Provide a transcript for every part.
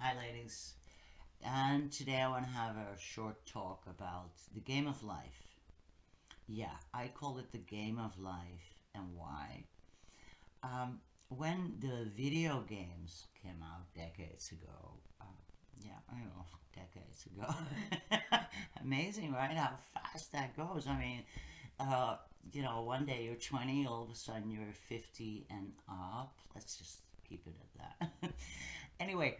Hi, ladies. And today I want to have a short talk about the game of life. Yeah, I call it the game of life, and why? Um, when the video games came out decades ago, yeah, I know, decades ago. Amazing, right? How fast that goes. I mean, uh, one day you're 20, all of a sudden you're 50 and up. Let's just keep it at that. Anyway,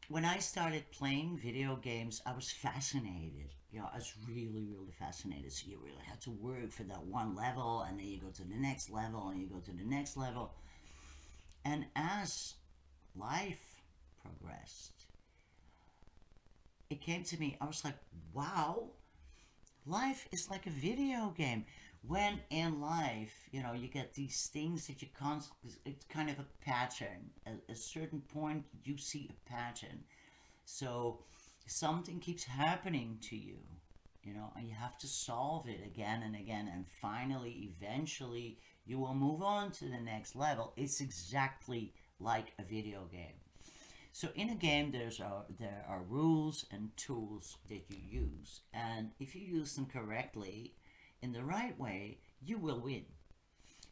when I started playing video games, I was fascinated. I was really, really fascinated. So you really had to work for that one level, and then you go to the next level, and you go to the next level. And as life progressed, it came to me, I was like, wow, life is like a video game. When in life, you get these things that you can't, it's kind of a pattern. At a certain point, you see a pattern. So something keeps happening to you, and you have to solve it again and again, and finally, eventually, you will move on to the next level. It's exactly like a video game. So in a game, there are rules and tools that you use, and if you use them correctly, in the right way, you will win.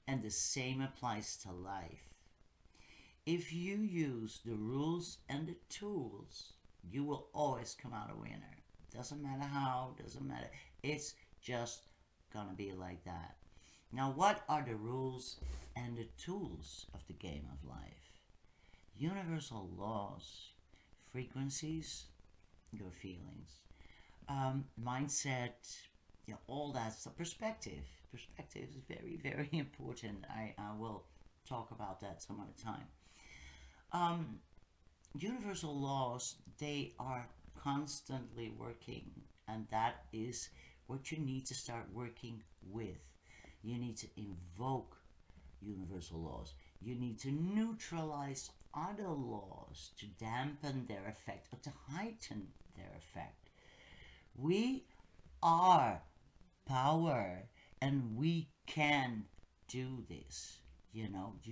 And the same applies to life. If you use the rules and the tools, you will always come out a winner. Doesn't matter how, doesn't matter. It's just gonna be like that. Now, what are the rules and the tools of the game of life? Universal laws, frequencies, your feelings, mindset, all that stuff. Perspective. Perspective is very, very important. I will talk about that some other time. Um, Universal laws, they are constantly working, and that is what you need to start working with. You need to invoke universal laws. You need to neutralize other laws to dampen their effect or to heighten their effect. We are power, and we can do this. You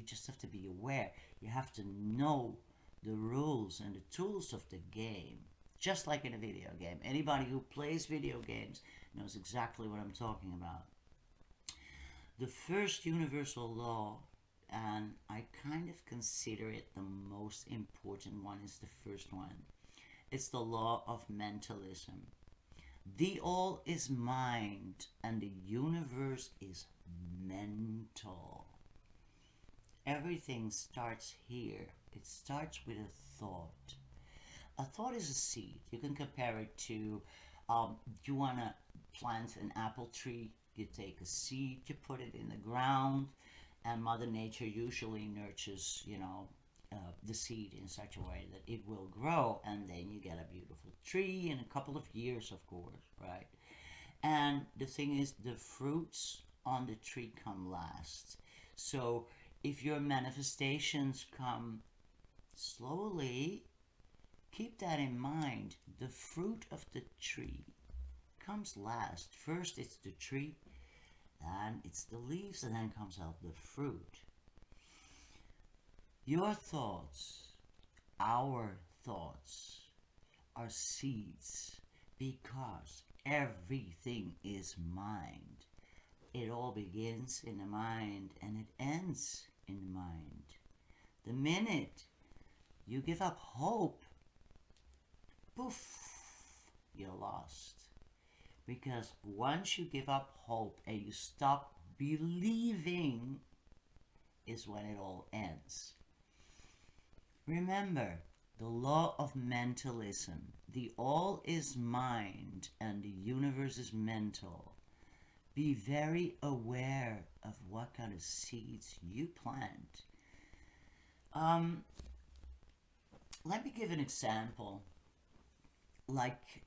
just have to be aware. You have to know the rules and the tools of the game, just like in a video game. Anybody who plays video games knows exactly what I'm talking about. The first universal law, and I kind of consider it the most important one, is the first one. It's the law of mentalism. The all is mind, and the universe is mental. Everything starts here. It starts with a thought. A thought is a seed. You can compare it to, you want to plant an apple tree. You take a seed, you put it in the ground, and Mother Nature usually nurtures, the seed in such a way that it will grow, and then you get a beautiful tree in a couple of years, of course, right? And the thing is, the fruits on the tree come last. So if your manifestations come slowly, keep that in mind. The fruit of the tree comes last. First, it's the tree, then it's the leaves, and then comes out the fruit. Your thoughts, our thoughts, are seeds because everything is mind. It all begins in the mind and it ends in the mind. The minute you give up hope, poof, you're lost. Because once you give up hope and you stop believing, is when it all ends. Remember the law of mentalism. The all is mind and the universe is mental. Be very aware of what kind of seeds you plant. Um, Let me give an example. Like,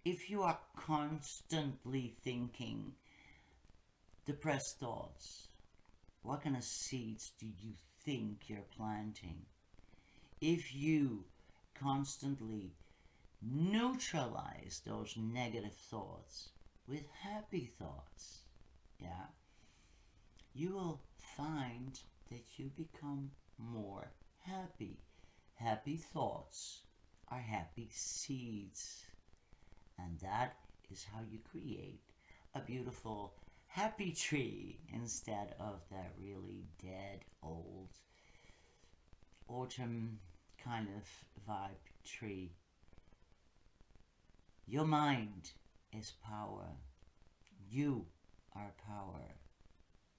if you are constantly thinking depressed thoughts, what kind of seeds do you think you're planting? If you constantly neutralize those negative thoughts with happy thoughts, yeah, you will find that you become more happy. Happy thoughts are happy seeds. And that is how you create a beautiful happy tree instead of that really dead old autumn kind of vibe tree. Your mind is power. You are power.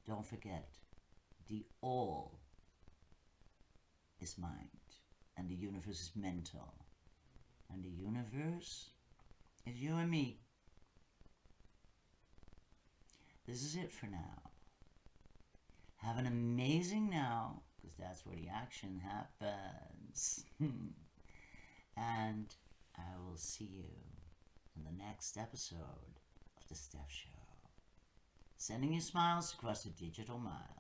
Don't forget, the all is mind, and the universe is mental, and the universe is you and me. This is it for now. Have an amazing now, because that's where the action happens. And I will see you in the next episode of The Steph Show. Sending you smiles across the digital mile.